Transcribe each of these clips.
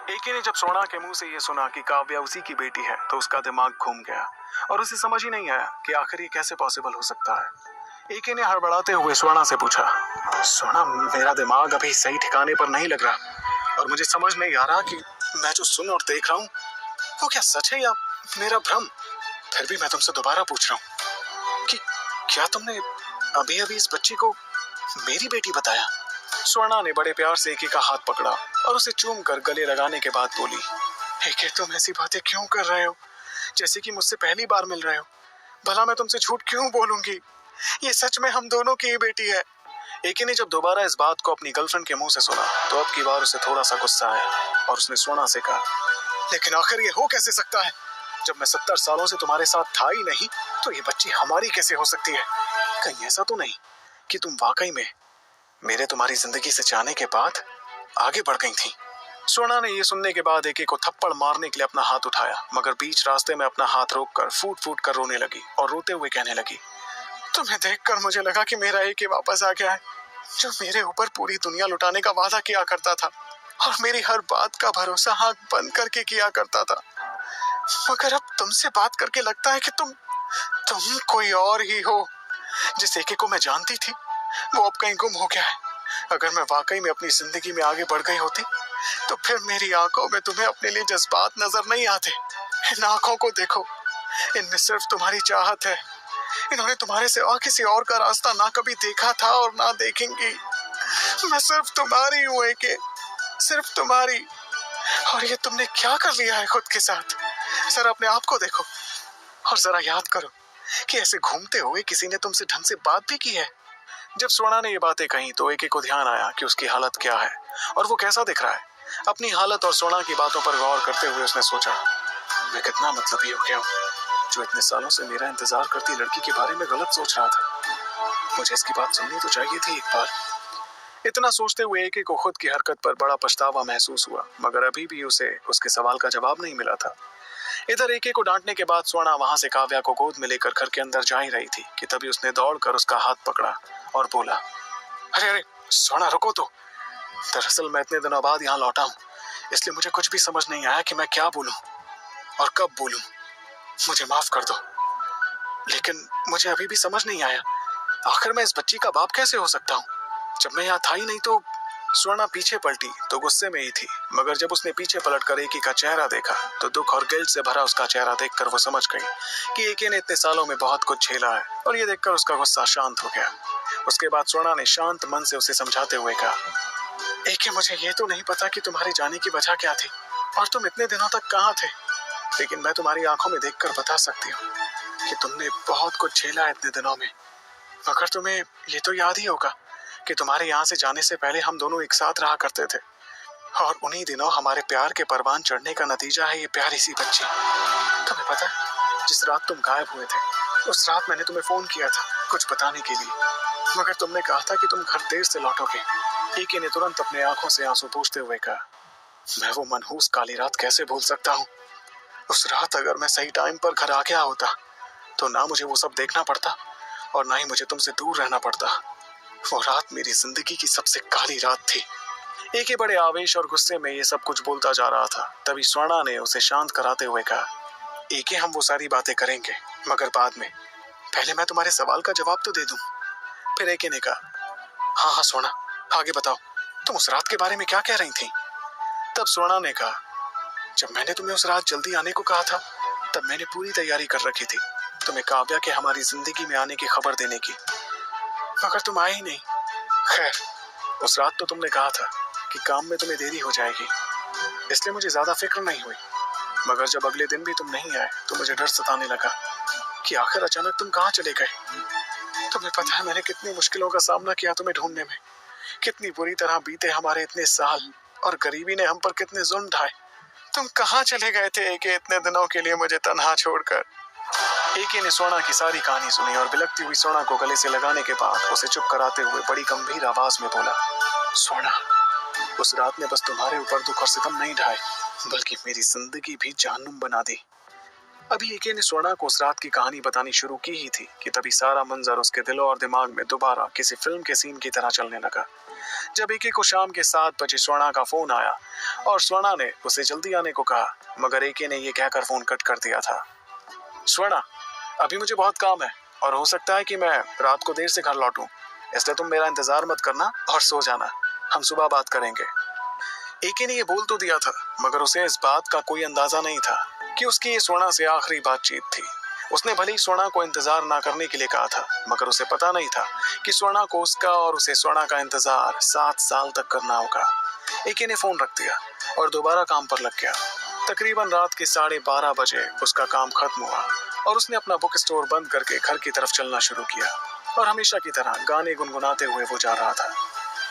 एके ने जब सोना के मुंह से ये सुना कि काव्या उसी की बेटी है तो उसका दिमाग घूम गया और उसे समझ ही नहीं आया कि आखिर ये कैसे पॉसिबल हो सकता है। एके ने हड़बड़ाते हुए स्वर्ण से पूछा, स्वर्ण, मेरा दिमाग अभी सही ठिकाने पर नहीं लग रहा और मुझे समझ नहीं आ रहा कि मैं जो सुन और देख रहा हूँ वो क्या सच है या मेरा भ्रम। फिर भी मैं तुमसे दोबारा पूछ रहा हूँ कि क्या तुमने अभी अभी इस बच्ची को मेरी बेटी बताया? स्वर्णा ने बड़े प्यार से एके का हाथ पकड़ा और उसे चूम कर गले लगाने के बाद बोली, एके, तुम ऐसी बातें क्यों कर रहे हो जैसे कि मुझसे पहली बार मिल रहे हो? भला मैं तुमसे झूठ क्यों बोलूंगी? ये सच में हम दोनों की ही बेटी है। एके ने जब दोबारा इस बात को अपनी गर्लफ्रेंड के मुंह से सुना तो अब की बार उसे थोड़ा सा गुस्सा आया और उसने स्वर्णा से कहा, लेकिन आखिर ये हो कैसे सकता है? जब मैं 70 सालों से तुम्हारे साथ था ही नहीं तो ये बच्ची हमारी कैसे हो सकती है? कहीं ऐसा तो नहीं कि तुम वाकई में मेरे तुम्हारी जिंदगी से जाने के बाद आगे बढ़ गई थी? स्वर्णा ने यह सुनने के बाद एके को थप्पड़ मारने के लिए अपना हाथ उठाया, मगर बीच रास्ते में अपना हाथ रोककर फूट फूट कर रोने लगी और रोते हुए कहने लगी, तुम्हें देखकर मुझे लगा कि मेरा एके वापस आ गया है, जो मेरे ऊपर पूरी दुनिया लुटाने का वादा किया करता था और मेरी हर बात का भरोसा आंख बंद करके किया करता था। मगर अब तुमसे बात करके लगता है कि तुम कोई और ही हो। जिस एके को मैं जानती थी वो अब कहीं गुम हो गया है। अगर मैं वाकई में अपनी जिंदगी में आगे बढ़ गई होती तो फिर मेरी आंखों में तुम्हें अपने लिए जज्बात नजर नहीं आते। इन आंखों को देखो, इनमें सिर्फ तुम्हारी चाहत है। इन्होंने तुम्हारे सिवा किसी और का रास्ता ना कभी देखा था और ना देखेंगी। मैं सिर्फ तुम्हारी हूँ एके, सिर्फ तुम्हारी। और ये तुमने क्या कर लिया है खुद के साथ? जरा अपने आप को देखो और जरा याद करो कि ऐसे घूमते हुए किसी ने तुमसे ढंग से बात भी की है? जब स्वर्णा ने ये बातें कही तो एके को ध्यान आया कि उसकी हालत क्या है और वो कैसा दिख रहा है। अपनी हालत और स्वर्णा की बातों पर गौर करते हुए उसने सोचा, मैं कितना मतलबी हो गया हूँ जो इतने सालों से मेरा इंतजार करती लड़की के बारे में गलत सोच रहा था। मुझे इसकी बात सुननी तो चाहिए थी एक बार। इतना सोचते हुए एके को खुद की हरकत पर बड़ा पछतावा महसूस हुआ, मगर अभी भी उसे उसके सवाल का जवाब नहीं मिला था। इधर एके को डांटने के बाद स्वर्णा वहां से काव्या को गोद में लेकर घर के अंदर जा ही रही थी कि तभी उसने दौड़कर उसका हाथ पकड़ा और बोला, अरे अरे स्वर्णा, रुको तो। दरअसल मैं इतने दिनों बाद यहाँ लौटा हूँ, इसलिए मुझे कुछ भी समझ नहीं आया कि मैं क्या बोलूं और कब बोलूं। मुझे माफ कर दो, लेकिन मुझे अभी भी समझ नहीं आया आखिर मैं इस बच्ची का बाप कैसे हो सकता हूँ जब मैं यहाँ था ही नहीं। तो स्वर्णा पीछे पलटी तो गुस्से में ही थी, मगर जब उसने पीछे पलटकर एके का चेहरा देखा तो दुख और गिल्ट से भरा उसका चेहरा देखकर वो समझ गई कि एके ने इतने सालों में बहुत कुछ झेला है और ये देखकर उसका गुस्सा शांत हो गया। उसके बाद स्वर्णा ने शांत मन से उसे समझाते हुए कहा, एके, मुझे ये तो नहीं पता कि तुम्हारे जाने की वजह क्या थी और तुम इतने दिनों तक कहाँ थे, लेकिन मैं तुम्हारी आंखों में देखकर बता सकती हूँ कि तुमने बहुत कुछ झेला है इतने दिनों में। मगर तुम्हें ये तो याद ही होगा कि तुम्हारे यहाँ से जाने से पहले हम दोनों एक साथ रहा करते थे और उन्हीं दिनों हमारे प्यार के परवान चढ़ने का नतीजा है ये प्यारी सी बच्ची। तुम्हें पता है, जिस रात तुम गायब हुए थे उस रात मैंने तुम्हें फोन किया था कुछ बताने के लिए, मगर तुमने कहा था कि तुम घर देर से लौटोगे। एके ने तुरंत अपने आंखों से आंसू पोंछते हुए कहा, मैं वो मनहूस काली रात कैसे भूल सकता हूँ। उस रात अगर मैं सही टाइम पर घर आ गया होता तो ना मुझे वो सब देखना पड़ता और ना ही मुझे तुमसे दूर रहना पड़ता। वो रात मेरी जिंदगी की सबसे काली रात थी। एके बड़े आवेश और गुस्से में ये सब कुछ बोलता जा रहा था, तभी स्वर्णा ने उसे शांत कराते हुए कहा, एके, हम वो सारी बातें करेंगे मगर बाद में, पहले मैं तुम्हारे सवाल का जवाब तो दे दूं। फिर एके ने कहा, हाँ हाँ स्वर्णा, आगे बताओ, तुम उस रात के बारे में क्या कह रही थी? तब स्वर्णा ने कहा, जब मैंने तुम्हें उस रात जल्दी आने को कहा था तब मैंने पूरी तैयारी कर रखी थी तुम्हें काव्या के हमारी जिंदगी में आने की खबर देने की, मगर तुम आए ही नहीं। खैर, उस रात तो तुमने कहा था कि काम में तुम्हें देरी हो जाएगी, इसलिए मुझे ज्यादा फिक्र नहीं हुई, मगर जब अगले दिन भी तुम नहीं आए तो मुझे डर सताने लगा कि आखिर अचानक तुम कहाँ चले गए। तुम्हें पता है मैंने कितनी मुश्किलों का सामना किया तुम्हें ढूंढने में, कितनी बुरी तरह बीते हमारे इतने साल और गरीबी ने हम पर कितने जुल्म ढाए। तुम कहाँ चले गए थे एके इतने दिनों के लिए मुझे तन्हा छोड़कर? एके ने स्वर्णा की सारी कहानी सुनी और बिलखती हुई स्वर्णा को गले से लगाने के बाद उसे चुप कराते हुए बड़ी गंभीर आवाज में बोला, स्वर्णा, उस रात ने बस तुम्हारे ऊपर दुख और सितम नहीं ढाए बल्कि मेरी जिंदगी भी जहन्नुम बना दी। अभी एके ने स्वर्णा को उस रात की कहानी बतानी शुरू की ही थी कि तभी सारा मंजर उसके दिल और दिमाग में दोबारा किसी फिल्म के सीन की तरह चलने लगा। जब एके को शाम के 7 बजे स्वर्णा का फोन आया और स्वर्णा ने उसे जल्दी आने को कहा, मगर एके ने ये कहकर फोन कट कर दिया था, स्वर्णा, अभी मुझे बहुत काम है और हो सकता है कि मैं रात को देर से घर लौटूं, इसलिए तुम मेरा इंतजार मत करना और सो जाना, हम सुबह बात करेंगे। एके ने ये बोल तो दिया था, मगर उसे इस बात का कोई अंदाजा नहीं था कि उसकी ये स्वर्णा से आखिरी बातचीत थी। उसने भले ही स्वर्णा को इंतजार ना करने के लिए कहा था, मगर उसे पता नहीं था कि स्वर्णा को उसका और उसे स्वर्णा का इंतजार 7 साल तक करना होगा। एके ने फोन रख दिया और दोबारा काम पर लग गया। तकरीबन रात के 12:30 बजे उसका काम खत्म हुआ और उसने अपना बुक स्टोर बंद करके घर की तरफ चलना शुरू किया और हमेशा की तरह गाने गुनगुनाते हुए वो जा रहा था।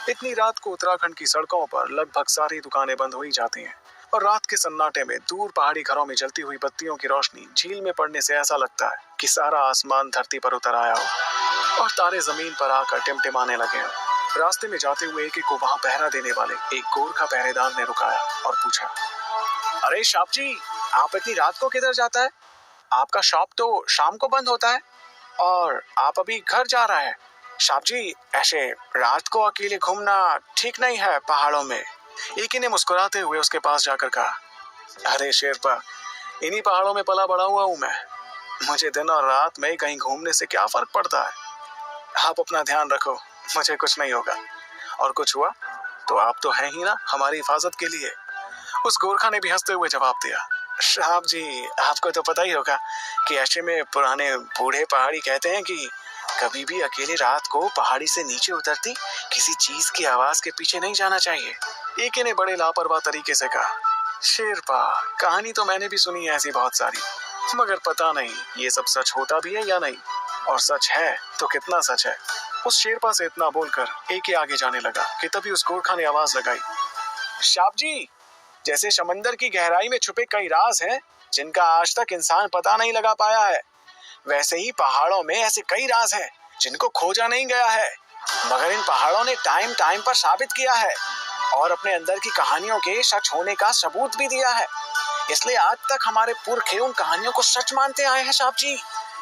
इतनी रात को उत्तराखंड की सड़कों पर लगभग सारी दुकानें बंद हो ही जाती हैं और रात के सन्नाटे में दूर पहाड़ी घरों में जलती हुई बत्तियों की रोशनी झील में पड़ने से ऐसा लगता है कि सारा आसमान धरती पर उतर आया हो और तारे जमीन पर आकर टिमटिमाने लगे हो। रास्ते में जाते हुए एके को वहां पहरा देने वाले एक गोरखा पहरेदार ने रुकाया और पूछा, अरे साहब जी, आप इतनी रात को किधर जाता है? आपका शॉप तो शाम को बंद होता है और आप अभी घर जा रहा है। साहब जी, ऐसे रात को अकेले घूमना ठीक नहीं है पहाड़ों में। एके ने मुस्कुराते हुए उसके पास जाकर कहा, अरे शेरपा, इन्हीं पहाड़ों में पला बड़ा हुआ हूं मैं, मुझे दिन और रात में कहीं घूमने से क्या फर्क पड़ता है। आप अपना ध्यान रखो, मुझे कुछ नहीं होगा, और कुछ हुआ तो आप तो हैं ही ना हमारी हिफाजत के लिए। उस गोरखा ने भी हंसते हुए जवाब दिया, साहब जी, आपको तो पता ही होगा कि ऐसे में पुराने बूढ़े पहाड़ी कहते हैं कि कभी भी अकेले रात को पहाड़ी से नीचे उतरती किसी चीज की आवाज के पीछे नहीं जाना चाहिए। एके ने बड़े लापरवाह तरीके से कहा, शेरपा, कहानी तो मैंने भी सुनी है ऐसी बहुत सारी, मगर पता नहीं ये सब सच होता भी है या नहीं, और सच है तो कितना सच है। उस शेरपा से इतना बोलकर एके आगे जाने लगा कि तभी उस गोरखा ने आवाज लगाई, साहब जी, जैसे समंदर की गहराई में छुपे कई राज हैं जिनका आज तक इंसान पता नहीं लगा पाया है, वैसे ही पहाड़ों में ऐसे कई राज हैं जिनको खोजा नहीं गया है, मगर इन पहाड़ों ने टाइम टाइम पर साबित किया है और अपने अंदर की कहानियों के सच होने का सबूत भी दिया है। इसलिए आज तक हमारे पुरखे उन कहानियों को सच मानते आए हैं साहब जी।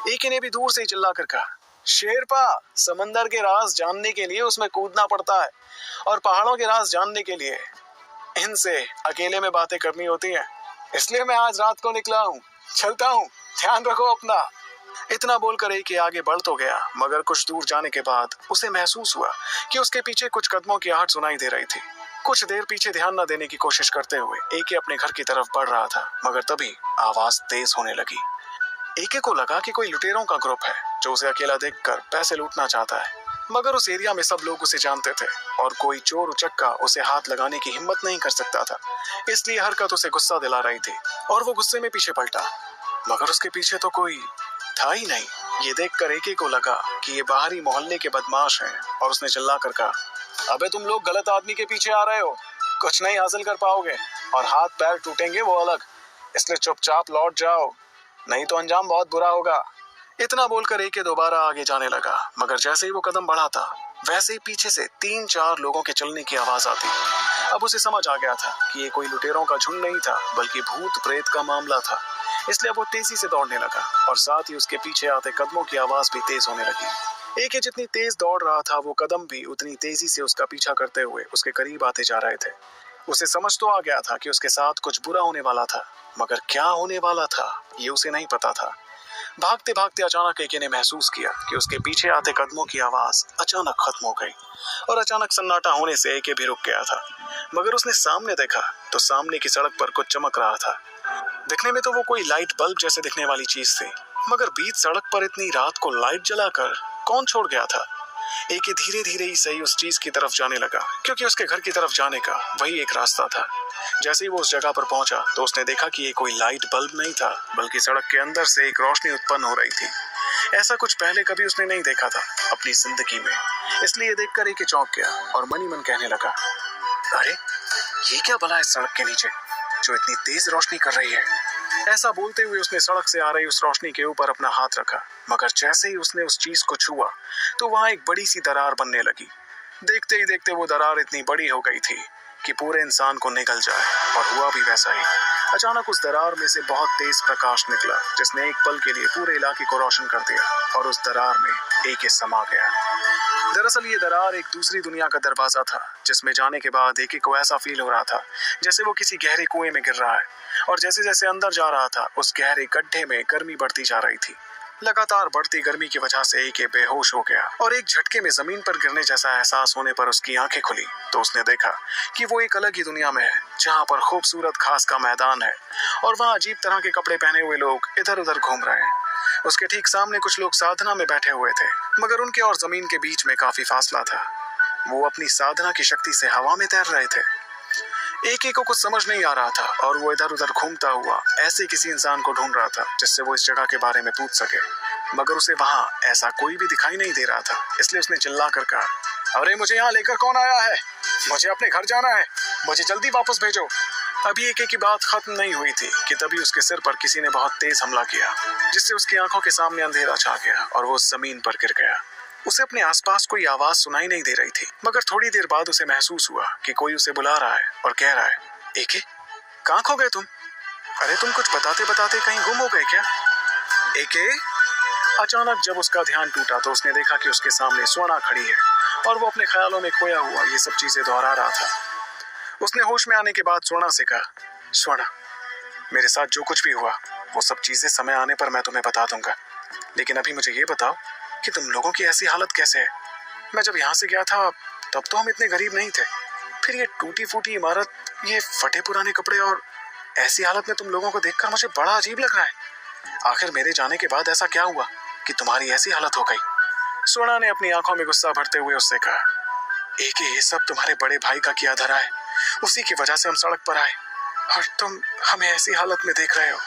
एके ने भी दूर से ही चिल्लाकर कहा, शेरपा, समंदर के राज जानने के लिए उसमें कूदना पड़ता है और पहाड़ों के राज जानने के लिए इनसे अकेले में बातें करनी होती हैं। इसलिए मैं आज रात को निकला हूँ, चलता हूँ, ध्यान रखो अपना। इतना बोलकर एके आगे बढ़ तो गया, मगर कुछ दूर जाने के बाद उसे महसूस हुआ कि उसके पीछे कुछ कदमों की आहट सुनाई दे रही थी। कुछ देर पीछे ध्यान न देने की कोशिश करते हुए एके अपने घर की तरफ बढ़ रहा था, मगर तभी आवाज तेज होने लगी। एके को लगा कि कोई लुटेरों का ग्रुप है जो उसे अकेला देखकर पैसे लूटना चाहता है, मगर उस एरिया में सब लोग उसे जानते थे और कोई चोर उचक्का उसे हाथ लगाने की हिम्मत नहीं कर सकता था। इसलिए हरकत उसे गुस्सा दिला रही थी और वो गुस्से में पीछे पलटा, मगर उसके पीछे तो कोई था ही नहीं। ये देखकर एके को लगा कि ये बाहरी मोहल्ले के बदमाश हैं और उसने चिल्लाकर कहा, अबे तुम लोग गलत आदमी के पीछे आ रहे हो, कुछ नहीं हासिल कर पाओगे और हाथ पैर टूटेंगे वो अलग, इसलिए चुपचाप लौट जाओ, नहीं तो अंजाम बहुत बुरा होगा। इतना बोलकर एके दोबारा आगे जाने लगा, मगर जैसे ही वो कदम बढ़ाता वैसे ही पीछे से 3-4 लोगों के चलने की आवाज आती। अब उसे समझ आ गया था कि ये कोई लुटेरों का झुंड नहीं था बल्कि भूत प्रेत का मामला था। इसलिए वो तेजी से दौड़ने लगा और साथ ही उसके पीछे आते कदमों की आवाज भी तेज होने लगी। एके जितनी तेज दौड़ रहा था वो कदम भी उतनी तेजी से उसका पीछा करते हुए उसके करीब आते जा रहे थे। उसे समझ तो आ गया था कि उसके साथ कुछ बुरा होने वाला था, मगर क्या होने वाला था ये उसे नहीं पता था। भागते भागते अचानक एके ने महसूस किया कि उसके पीछे आते कदमों की आवाज अचानक खत्म हो गई और अचानक सन्नाटा होने से एके भी रुक गया था। मगर उसने सामने देखा तो सामने की सड़क पर कुछ चमक रहा था। दिखने में तो वो कोई लाइट बल्ब जैसे दिखने वाली चीज थी, मगर बीच सड़क पर इतनी रात को लाइट जलाकर कौन छोड़ गया था। एके धीरे धीरे ही सही उस चीज की तरफ जाने लगा, क्योंकि उसके घर की तरफ जाने का वही एक रास्ता था। जैसे ही वो उस जगह पर पहुंचा तो उसने देखा कि ये कोई लाइट बल्ब नहीं था, बल्कि सड़क के अंदर से एक रोशनी उत्पन्न हो रही थी। ऐसा कुछ पहले कभी उसने नहीं देखा था अपनी जिंदगी में। इसलिए देखकर एके चौंक गया और मन ही मन कहने लगा, अरे ये क्या भला है सड़क के नीचे जो इतनी तेज रोशनी कर रही है। ऐसा बोलते हुए उसने सड़क से आ रही उस रोशनी के ऊपर अपना हाथ रखा, मगर जैसे ही उसने उस चीज को छुआ तो वहां एक बड़ी सी दरार बनने लगी। देखते ही देखते वो दरार इतनी बड़ी हो गई थी कि पूरे इंसान को निगल जाए, और हुआ भी वैसा ही। अचानक उस दरार में से बहुत तेज प्रकाश निकला, जिसने एक पल के लिए पूरे इलाके को रोशन कर दिया, और उस दरार में एके समा गया। दरअसल ये दरार एक दूसरी दुनिया का दरवाजा था, जिसमें जाने के बाद एके को ऐसा फील हो रहा था जैसे वो किसी गहरे कुएं में गिर रहा है, और जैसे जैसे अंदर जा रहा था उस गहरे गड्ढे में गर्मी बढ़ती जा रही थी। लगातार बढ़ती गर्मी की वजह से एके बेहोश हो गया, और एक झटके में जमीन पर गिरने जैसा एहसास होने पर उसकी आंखें खुली तो उसने देखा कि वो एक अलग ही दुनिया में है, जहाँ पर खूबसूरत घास का मैदान है, और वहाँ अजीब तरह के कपड़े पहने हुए लोग इधर उधर घूम रहे हैं। उसके ठीक सामने कुछ लोग साधना में बैठे हुए थे, मगर उनके और जमीन के बीच में काफी फासला था। वो अपनी साधना की शक्ति से हवा में तैर रहे थे। एके को कुछ समझ नहीं आ रहा था, और वो इधर उधर घूमता हुआ ऐसे किसी इंसान को ढूंढ रहा था जिससे वो इस जगह के बारे में पूछ सके, मगर उसे वहां ऐसा कोई भी दिखाई नहीं दे रहा था। इसलिए उसने चिल्ला कर कहा, अरे मुझे यहाँ लेकर कौन आया है? मुझे अपने घर जाना है, मुझे जल्दी वापस भेजो। अभी एके की बात खत्म नहीं हुई थी कि तभी उसके सिर पर किसी ने बहुत तेज हमला किया, जिससे उसकी आंखों के सामने अंधेरा छा गया और वो जमीन पर गिर गया। उसे अपने आसपास कोई आवाज सुनाई नहीं दे रही थी, मगर थोड़ी देर बाद उसे महसूस हुआ कि कोई उसे बुला रहा है और कह रहा है, एके, कहाँ खो गए तुम? अरे तुम कुछ बताते बताते कहीं गुम हो गए क्या? एके? अचानक जब उसका ध्यान टूटा तो उसने देखा कि उसके सामने स्वर्णा खड़ी है, और वो अपने ख्यालों में खोया हुआ ये सब चीजें दोहरा रहा था। उसने होश में आने के बाद स्वर्णा से कहा, स्वर्णा, मेरे साथ जो कुछ भी हुआ वो सब चीजें समय आने पर मैं तुम्हें बता दूंगा, लेकिन अभी मुझे ये बताओ कि तुम लोगों की ऐसी हालत कैसे है? मैं जब यहाँ से गया था तब तो हम इतने गरीब नहीं थे, फिर ये टूटी फूटी इमारत, ये फटे पुराने कपड़े, और ऐसी हालत में तुम लोगों को देखकर मुझे बड़ा अजीब लग रहा है। आखिर मेरे जाने के बाद ऐसा क्या हुआ कि तुम्हारी ऐसी हालत हो गई? स्वर्णा ने अपनी आंखों में गुस्सा भरते हुए उससे कहा, एके, ये सब तुम्हारे बड़े भाई का किया धरा है, उसी की वजह से हम सड़क पर आए, और तुम हमें ऐसी हालत में देख रहे हो।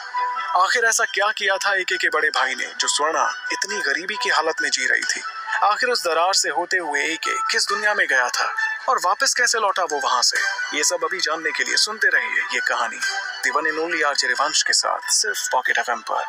आखिर ऐसा क्या किया था एके के बड़े भाई ने जो स्वर्णा इतनी गरीबी की हालत में जी रही थी? आखिर उस दरार से होते हुए एके किस दुनिया में गया था, और वापस कैसे लौटा वो वहां से? ये सब अभी जानने के लिए सुनते रहिए ये कहानी the one and only RJ Rivansh के साथ, सिर्फ पॉकेट एफएम पर।